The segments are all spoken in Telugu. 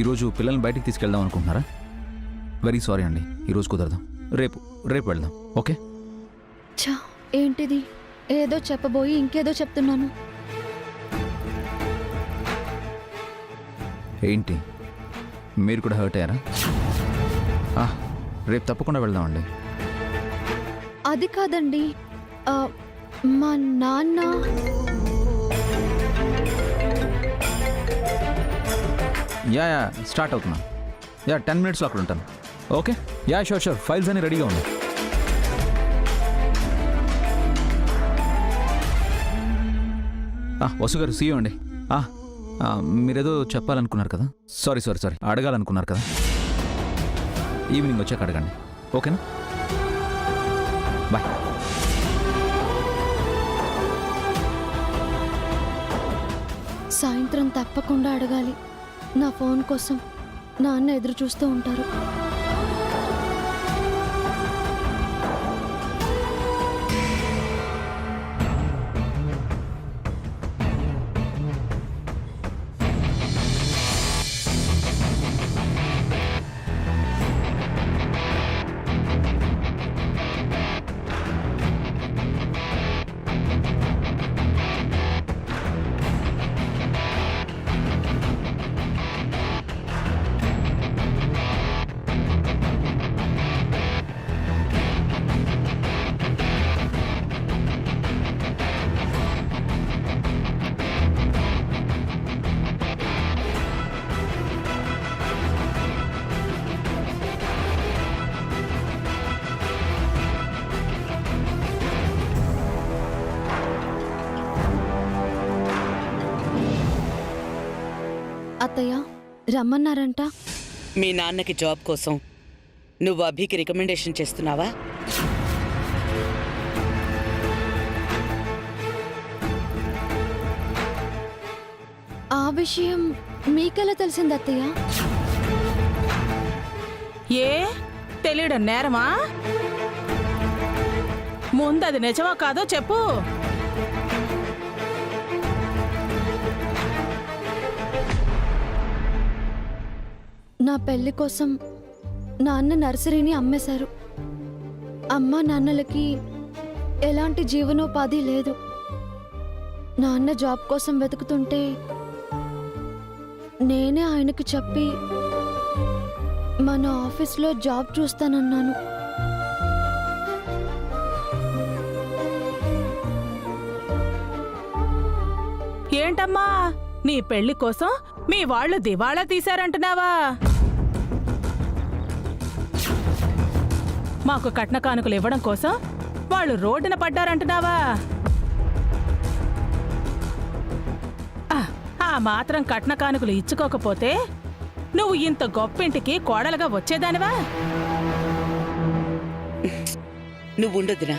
ఈరోజు పిల్లల్ని బయటికి తీసుకెళ్దాం అనుకుంటున్నారా? వెరీ సారీ అండి, ఈరోజు కుదరదాం. రేపు వెళ్దాం. ఓకే? ఛా, ఏంటిది? ఏదో చెప్పబోయి ఇంకేదో చెప్తున్నాను. ఏంటి, మీరు కూడా హర్ట్ అయ్యారా? రేపు తప్పకుండా వెళ్దామండి. అది కాదండి, మా నాన్న. యా స్టార్ట్ అవుతున్నా. 10 minutesలో అక్కడ ఉంటాను. ఓకే? షూర్. ఫైల్స్ అన్ని రెడీగా ఉన్నాయి. వసు గారు, సీ యూ అండి. మీరేదో చెప్పాలనుకున్నారు కదా? సారీ, అడగాలనుకున్నారు కదా? ఈవినింగ్ వచ్చాక అడగండి, ఓకేనా? బాయ్. సాయంత్రం తప్పకుండా అడగాలి. నా ఫోన్ కోసం నాన్న ఎదురు చూస్తూ ఉంటారు. అత్తయ్య రమ్మన్నారంట. మీ నాన్నకి జాబ్ కోసం నువ్వు అభికి రికమెండేషన్ చేస్తున్నావా? ఆ విషయం మీకెలా తెలిసింది అత్తయ్య? ఏ తెలియడం నేరమా? ముందది నిజమో కాదో చెప్పు. నా పెళ్లి కోసం నాన్న నర్సరీని అమ్మేశారు. అమ్మా నాన్నలకి ఎలాంటి జీవనోపాధి లేదు. నాన్న జాబ్ కోసం వెతుకుతుంటే నేనే ఆయనకు చెప్పి మన ఆఫీస్లో జాబ్ చూస్తానన్నాను. ఏంటమ్మా, నీ పెళ్లి కోసం మీ వాళ్ళు దివాళా తీశారంటున్నావా? మాకు కట్న కానుకలు ఇవ్వడం కోసం వాళ్ళు రోడ్డున పడ్డారంటున్నావా? ఆ మాత్రం కట్న కానుకలు ఇచ్చుకోకపోతే నువ్వు ఇంత గొప్పింటికి కోడలుగా వచ్చేదానివా? నువ్వుండొద్దునా?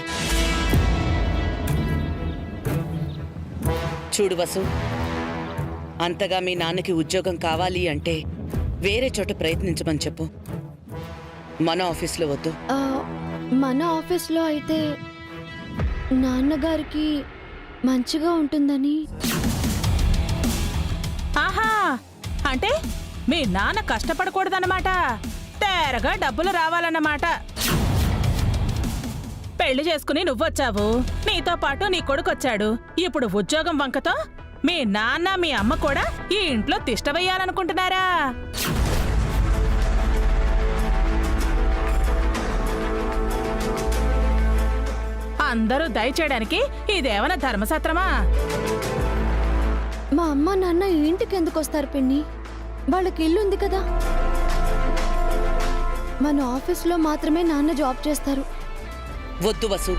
చూడు వసు, అంతగా మీ నాన్నకి ఉద్యోగం కావాలి అంటే వేరే చోట ప్రయత్నించమని చెప్పు. మన ఆఫీస్లో వద్దు. మన ఆఫీస్లో అయితే నాన్నగారికి మంచిగా ఉంటుందని. ఆహా, అంటే మీ నాన్న కష్టపడకూడదన్నమాట, తేరగా డబ్బులు రావాలన్నమాట. పెళ్లి చేసుకుని నువ్వొచ్చావు, నీతో పాటు నీ కొడుకొచ్చాడు. ఇప్పుడు ఉద్యోగం వంకతో మీ నాన్న మీ అమ్మ కూడా ఈ ఇంట్లో తిష్ట వేయాలనుకుంటున్నారా? అందరూ దయచేయడానికి ఇదేమన్నా ధర్మసత్రమా? మా అమ్మ నాన్న ఈ ఇంటికి ఎందుకు వస్తారు పిన్ని? వాళ్ళకి ఇల్లు ఉంది కదా. మన ఆఫీస్లో మాత్రమే నాన్న జాబ్ చేస్తారు. వద్దు వసు,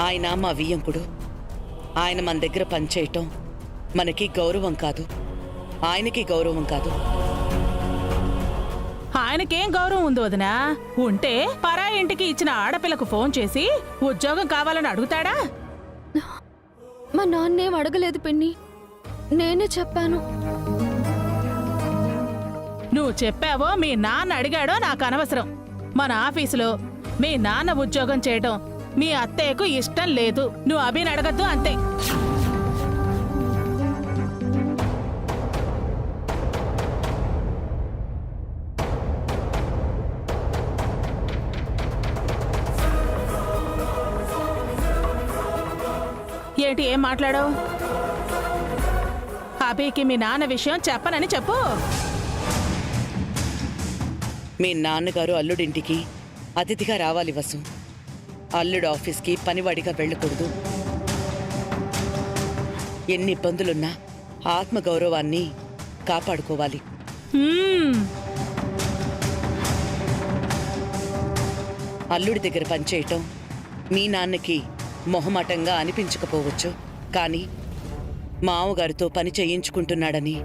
ఆయన మా వియ్యంకుడు. ఆయన మన దగ్గర పనిచేయటం మనకి గౌరవం కాదు, ఆయనకి గౌరవం కాదు. ఆయనకేం గౌరవం ఉంది వదినా? ఉంటే పరా ఇంటికి ఇచ్చిన ఆడపిల్లకు ఫోన్ చేసి ఉద్యోగం కావాలని అడుగుతాడా? మా నాన్నేం అడగలేదు పిన్ని, నేనే చెప్పాను. నువ్వు చెప్పావో మీ నాన్న అడిగాడో నాకు అనవసరం. మన ఆఫీసులో మీ నాన్న ఉద్యోగం చేయడం మీ అత్తయ్యకు ఇష్టం లేదు. నువ్వు అభిని అడగద్దు అంతే. ఏంటి ఏం మాట్లాడావు? అభికి మీ నాన్న విషయం చెప్పనని చెప్పు. మీ నాన్నగారు అల్లుడింటికి అతిథిగా రావాలి వసు. అల్లుడు ఆఫీస్కి పనివాడిగా వెళ్ళకూడదు. ఎన్ని ఇబ్బందులున్నా ఆత్మగౌరవాన్ని కాపాడుకోవాలి. హ్మ్. అల్లుడి దగ్గర పనిచేయటం మీ నాన్నకి మొహమాటంగా అనిపించకపోవచ్చు, కానీ మామగారితో పని చేయించుకుంటున్నాడని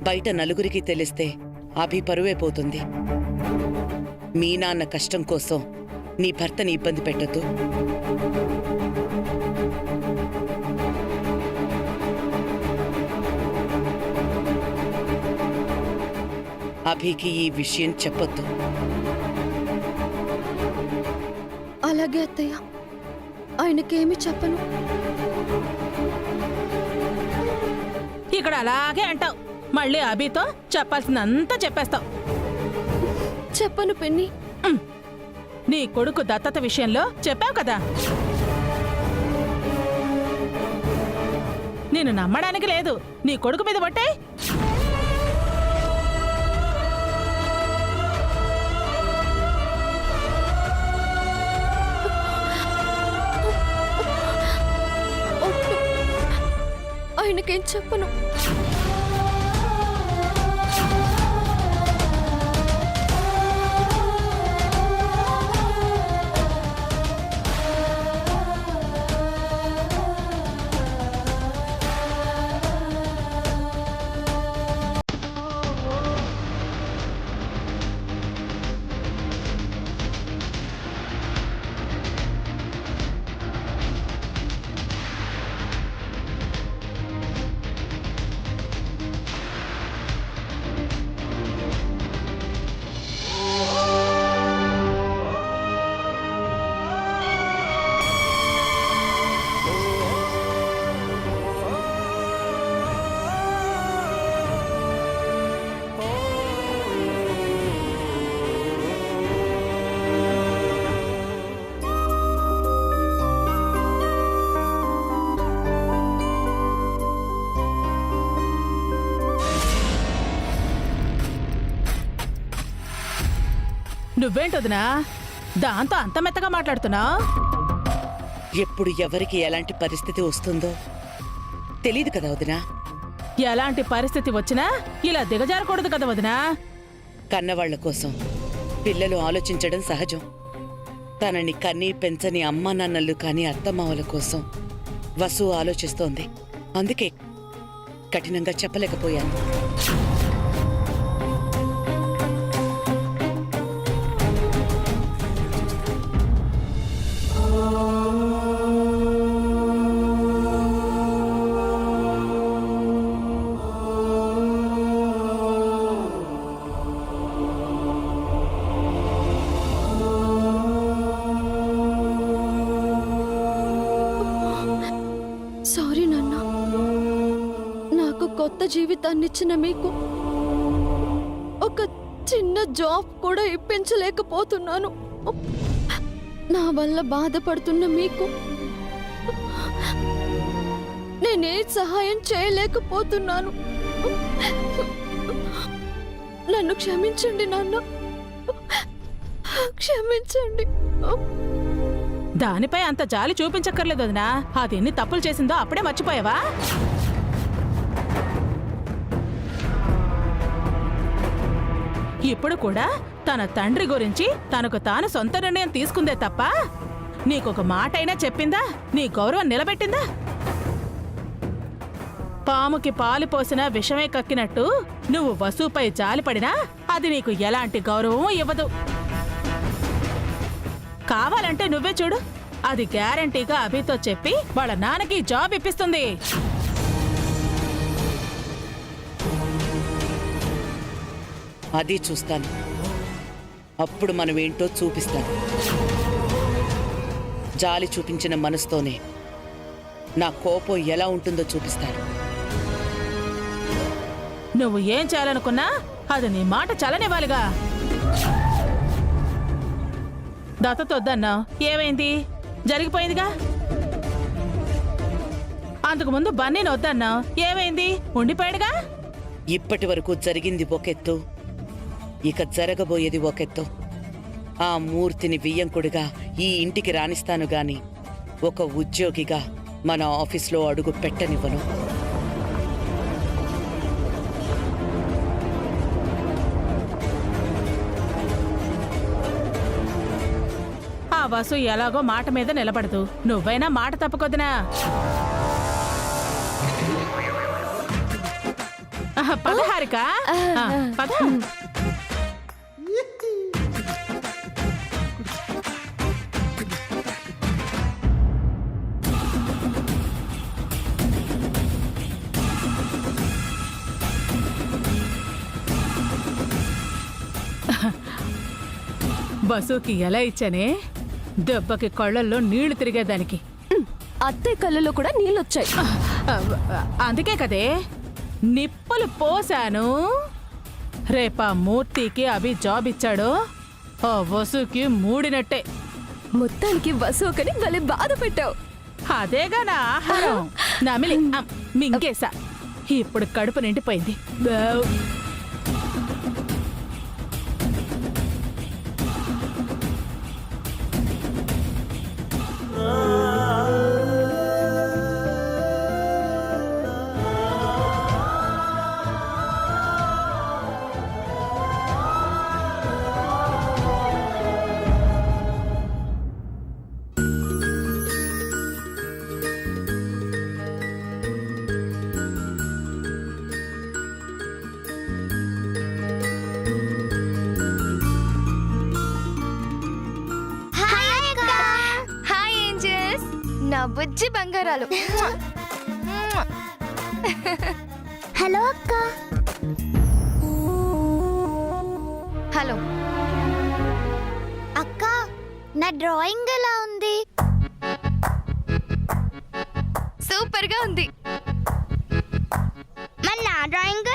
బయట నలుగురికి తెలిస్తే అభి పరువే పోతుంది. మీ నాన్న కష్టం కోసం నీ భర్తని ఇబ్బంది పెట్టొద్దు. అభికి ఈ విషయం చెప్పొద్దు. అలాగే అత్తయ్య, ఆయనకేమి చెప్పను. ఇక్కడ అలాగే అంటావు, మళ్ళీ అభితో చెప్పాల్సిందంతా చెప్పేస్తావు. చెప్పను పిన్ని. నీ కొడుకు దత్తత విషయంలో చెప్పావు కదా. నేను నమ్మడానికి లేదు. నీ కొడుకు మీద పట్టే. ఆయనకేం చెప్పను. నువ్వేంటొదినా దాంతో అంత మెత్తగా మాట్లాడుతున్నావు? ఎప్పుడు ఎవరికి ఎలాంటి పరిస్థితి వస్తుందో తెలీదు కదా వదినా. ఎలాంటి పరిస్థితి వచ్చినా ఇలా దిగజారకూడదు కదా వదినా. కన్నవాళ్ల కోసం పిల్లలు ఆలోచించడం సహజం. తనని కన్ని పెంచని అమ్మా నాన్నలు కాని అత్తమామల కోసం వసు ఆలోచిస్తోంది. అందుకే కఠినంగా చెప్పలేకపోయాను. సారీ నాన్న, నాకు కొత్త జీవితాన్నిచ్చిన మీకు ఒక చిన్న జాబ్ కూడా ఇప్పించలేకపోతున్నాను. నా వల్ల బాధపడుతున్న మీకు నేనే సహాయం చేయలేకపోతున్నాను. నన్ను క్షమించండి నాన్న, క్షమించండి. దానిపై అంత జాలి చూపించక్కర్లేదు వదినా. అది ఎన్ని తప్పులు చేసిందో అప్పుడే మర్చిపోయావా? ఇప్పుడు కూడా తన తండ్రి గురించి తనకు తాను సొంత నిర్ణయం తీసుకుందే తప్ప నీకొక మాట అయినా చెప్పిందా? నీ గౌరవం నిలబెట్టిందా? పాముకి పాలు పోసినా విషమే కక్కినట్టు నువ్వు వసుపై జాలిపడినా అది నీకు ఎలాంటి గౌరవం ఇవ్వదు. కావాలంటే నువ్వే చూడు, అది గ్యారంటీగా అభితో చెప్పి వాళ్ళ నాన్నకి జాబ్ ఇప్పిస్తుంది. అది చూస్తాను. అప్పుడు మనం ఏంటో చూపిస్తాను. జాలి చూపించిన మనసుతోనే నా కోపం ఎలా ఉంటుందో చూపిస్తాను. నువ్వు ఏం చేయాలనుకున్నా అది నీ మాట చలనివ్వాలిగా. దత్తతొద్దన్నా ఏమైంది? జరిగిపోయిందిగా. అంతకుముందు బన్నీని వద్దన్నా ఏమైంది? ఉండిపోయాడుగా. ఇప్పటి వరకు జరిగింది ఒకెత్తు, ఇక జరగబోయేది ఒకెత్తు. ఆ మూర్తిని వియ్యంకుడిగా ఈ ఇంటికి రాణిస్తాను గాని ఒక ఉద్యోగిగా మన ఆఫీస్లో అడుగు పెట్టనివ్వను. ఆ వసు ఎలాగో మాట మీద నిలబడదు. నువ్వైనా మాట తప్పకొద్దునా. పద హారిక, పద. బస్సుకి ఎలా ఇచ్చానే? దెబ్బకి కళ్ళల్లో నీళ్లు తిరిగేదానికి. అత్తయ్య కళ్ళలో కూడా నీళ్ళొచ్చాయి. అందుకే కదే నిప్పులు పోసాను. రేపా మూర్తికి అభి జాబ్ ఇచ్చాడు, ఆ వసుకి మూడినట్టే. మొత్తానికి వసూకని భలే బాధ పెట్టావు. అదేగా నా ఆహారం. నమిలి మింగేశా. ఇప్పుడు కడుపు నిండిపోయింది. బావ్. హాయ్ ఏంజల్స్, నా బుజ్జి బంగారాలు. హలో అక్క. హలో అక్క, నా డ్రాయింగ్ ఎలా ఉంది? సూపర్ గా ఉంది. మరి నా డ్రాయింగ్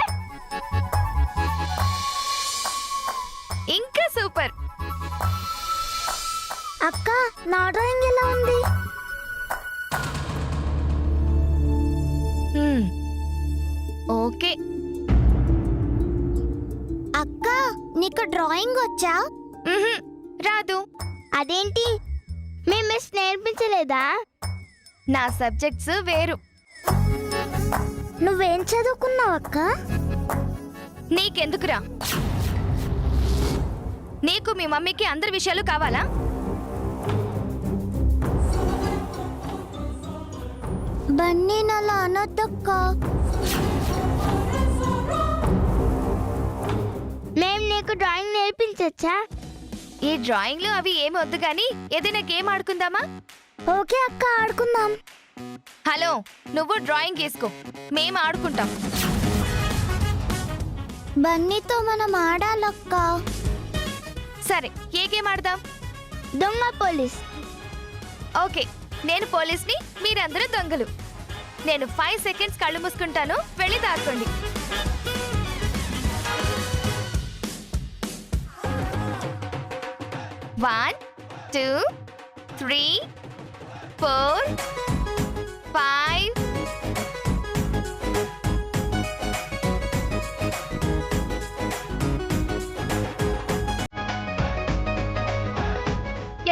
ఇంకా సూపర్. అక్క, నా డ్రాయింగ్ ఎలా ఉంది? ఓకే. అక్క, నీకు డ్రాయింగ్ వచ్చా? రాదు. అదేంటి, మీ మిస్ నేర్పించలేదా? నా సబ్జెక్ట్స్ వేరు. నువ్వేం చదువుకున్నావు అక్క? నీకెందుకురా? నీకు మీ మమ్మీకి అందరి విషయాలు కావాలా? బన్నీ నలా అనొద్దక్క. మేం నీకు డ్రాయింగ్ నేర్పించచ్చా? ఈ డ్రాయింగ్లు అవి ఏమి వద్దు కానీ ఏదైనా గేమ్ ఆడుకుందామా? ఓకే అక్క, ఆడుకుందాం. హలో, నువ్వు డ్రాయింగ్ గీసుకో, మేము ఆడుకుంటాం. బన్నీతో మనం ఆడాలక్క. సరే, ఏ గేమ్ ఆడదాం? దొంగ పోలీస్. ఓకే, నేను పోలీస్ని, మీరందరూ దొంగలు. నేను 5 సెకండ్స్ కళ్ళు మూసుకుంటాను, వెళ్ళి దాక్కోండి. One, 2, 3, 4, 5.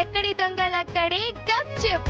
ఎక్కడి దొంగలక్కడే గప్చుప్.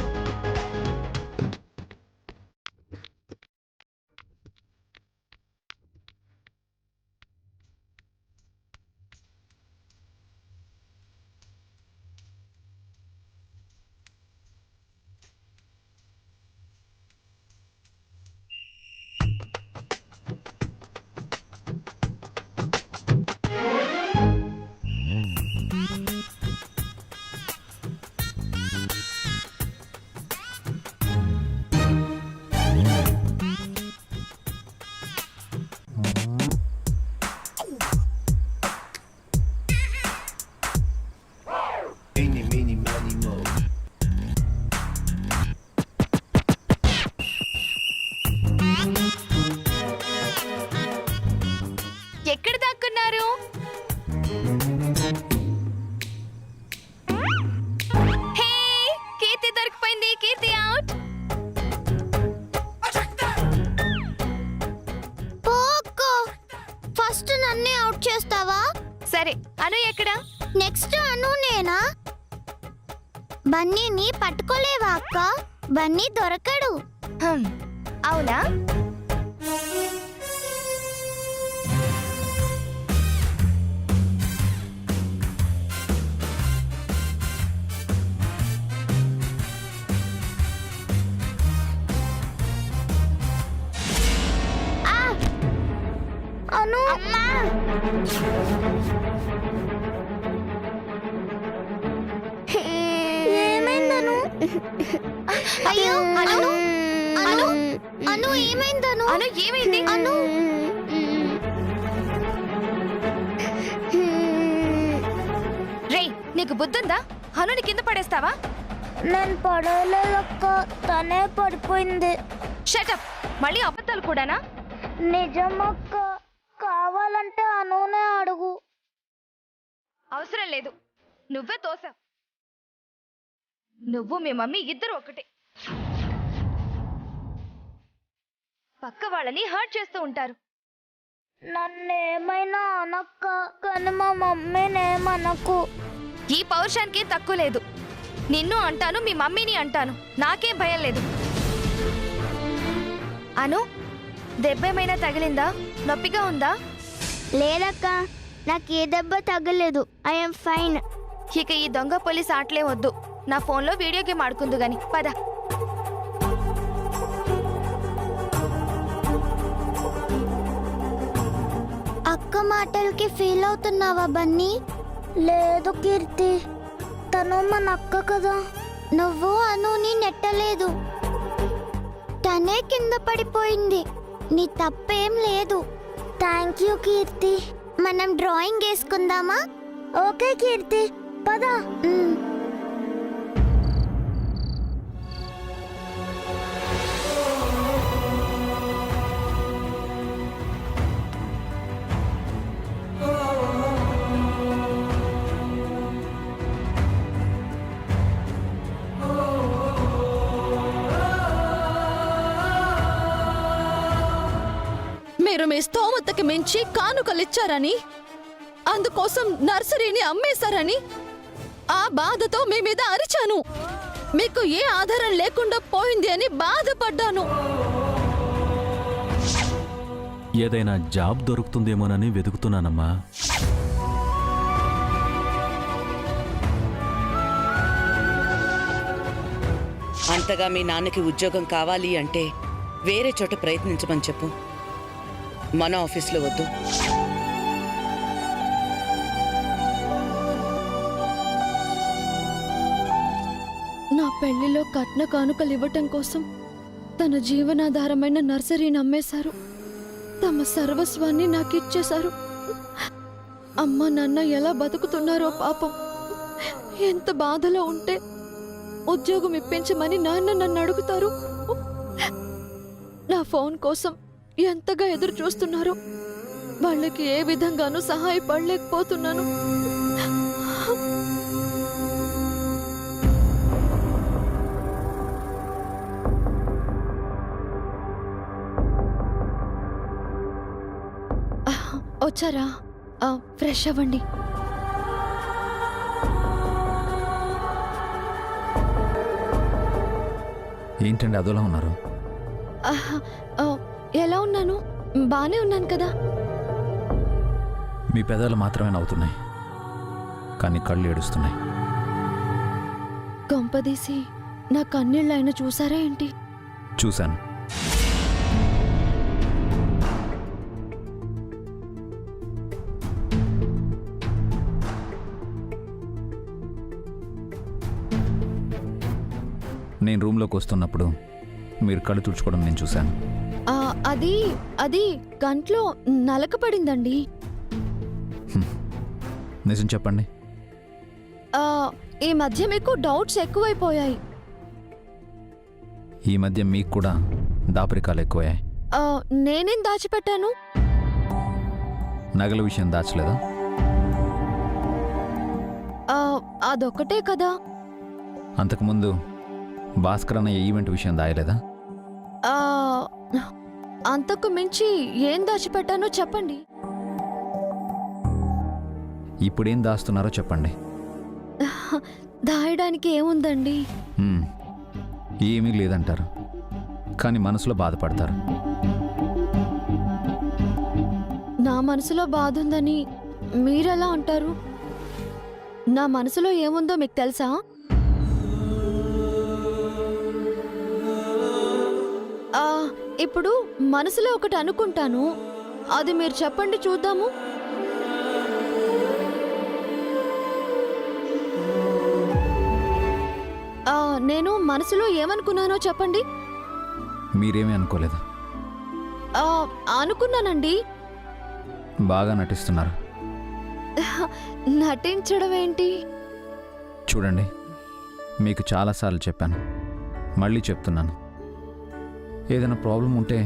బన్నీని పట్టుకోలేవా అక్క? బన్నీ దొరకడు. అవునా? అను అమ్మా, ఏమైందను? అయ్యో అను, అను, అను ఏమైందను? అను ఏమైంది? అను రేయ్, నీకు బుద్ధుందా? హనుని కింద పడేస్తావా? నేను పడలేదక్క, తనే పడిపోయింది. షటప్, మళ్ళీ అబద్ధాలు కూడానా? నిజమక్క, కావాలంటే అనునే అడుగు. అవసరం లేదు, నువ్వే తోసావు. నువ్వు మీ మమ్మీ ఇద్దరు ఒకటే. పక్క వాళ్ళని హర్ట్ చేస్తూ ఉంటారు. నన్నేమైనా అనక్క, కానీ మా మమ్మీనేమనకు. ఈ పౌరుషానికి తక్కువ లేదు. నిన్ను అంటాను, మీ మమ్మీని అంటాను. నాకేం భయం లేదు. అను, దెబ్బేమైనా తగిలిందా? నొప్పిగా ఉందా? లేదక్క, నాకు ఏ దెబ్బ తగ్గలేదు. I'm fine. ఇక ఈ దొంగ పోలీస్ ఆటలే వద్దు. నా ఫోన్లో వీడియో గేమ్ ఆడుకుందు గాని పద. అక్క మాటలకి ఫీల్ అవుతున్నావా బన్నీ? లేదు కీర్తి, తను మన అక్క కదా. నువ్వు అనుని నెట్టలేదు, తనే కింద పడిపోయింది. నీ తప్పేం లేదు. థ్యాంక్ యూ కీర్తి. మనం డ్రాయింగ్ వేసుకుందామా? ఓకే కీర్తి, పద. మీరు మీ స్తోమతకి మించి కానుకలిచ్చారని, అందుకోసం నర్సరీని అమ్మేశారని ఆ బాధతో మీ మీద అరిచాను. మీకు ఏ ఆధారం లేకుండా పోయింది అని బాధపడ్డాను. ఏదైనా జాబ్ దొరుకుతుందేమోనని వెతుకుతున్నానమ్మా. అంతగా మీ నాన్నకి ఉద్యోగం కావాలి అంటే వేరే చోట ప్రయత్నించమని చెప్పు. మన ఆఫీస్లో వద్దు. నా పెళ్లిలో కట్న కానుకలు ఇవ్వటం కోసం తన జీవనాధారమైన నర్సరీని అమ్మేశారు. తమ సర్వస్వాన్ని నాకిచ్చేశారు. అమ్మ నాన్న ఎలా బతుకుతున్నారో పాపం. ఎంత బాధలో ఉంటే ఉద్యోగం ఇప్పించమని నాన్న నన్ను అడుగుతారు. నా ఫోన్ కోసం ఎంతగా ఎదురు చూస్తున్నారు. వాళ్ళకి ఏ విధంగానూ సహాయపడలేకపోతున్నాను. వచ్చారా? ఫ్రెష్ అవ్వండి. ఏంటండి అదోలా ఉన్నారు? ఎలా ఉన్నాను? బానే ఉన్నాను కదా. మీ పెదాలు మాత్రమే నవ్వుతున్నాయి, కానీ కళ్ళు ఏడుస్తున్నాయి. గొంపదీసి నా కన్నీళ్ళు ఆయన చూసారా ఏంటి? చూశాను. నేను రూమ్లోకి వస్తున్నప్పుడు మీరు కళ్ళు తుడుచుకోవడం నేను చూశాను. అది కంట్లో నలక పడిందండి. నిజం చెప్పండి. ఈ మధ్య మీకు డౌట్స్ ఎక్కువైపోయాయి. ఈ మధ్య మీకు కూడా దాపరికాలు ఎక్కువయ్యాయి. నేనేం దాచిపెట్టాను? నగల విషయం దాచలేదా? అదొక్కటే కదా. అంతకుముందు భాస్కర్ అన్న ఈవెంట్ విషయం దాయలేదా? అంతకు మించి ఏం దాచిపెట్టానో చెప్పండి. ఇప్పుడేం దాస్తున్నారో చెప్పండి. దాయడానికి ఏముందండి? మ్మ్. ఏమీ లేదంటారు, కానీ మనసులో బాధపడతారు. నా మనసులో బాధ ఉందని మీరెలా అంటారు? నా మనసులో ఏముందో మీకు తెలుసా? ఇప్పుడు మనసులో ఒకటి అనుకుంటాను, అది మీరు చెప్పండి చూద్దాము. నేను మనసులో ఏమనుకున్నానో చెప్పండి. మీరేమీ అనుకోలేదు. అనుకున్నానండి. బాగా నటిస్తున్నారు. నటించడం ఏంటి? చూడండి, మీకు చాలాసార్లు చెప్పాను, మళ్ళీ చెప్తున్నాను. ఏదైనా ప్రాబ్లం ఉంటే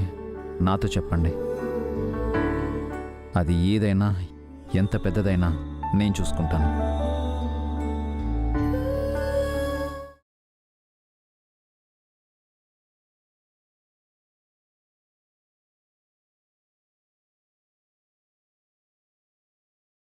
నాతో చెప్పండి. అది ఏదైనా, ఎంత పెద్దదైనా నేను చూసుకుంటాను.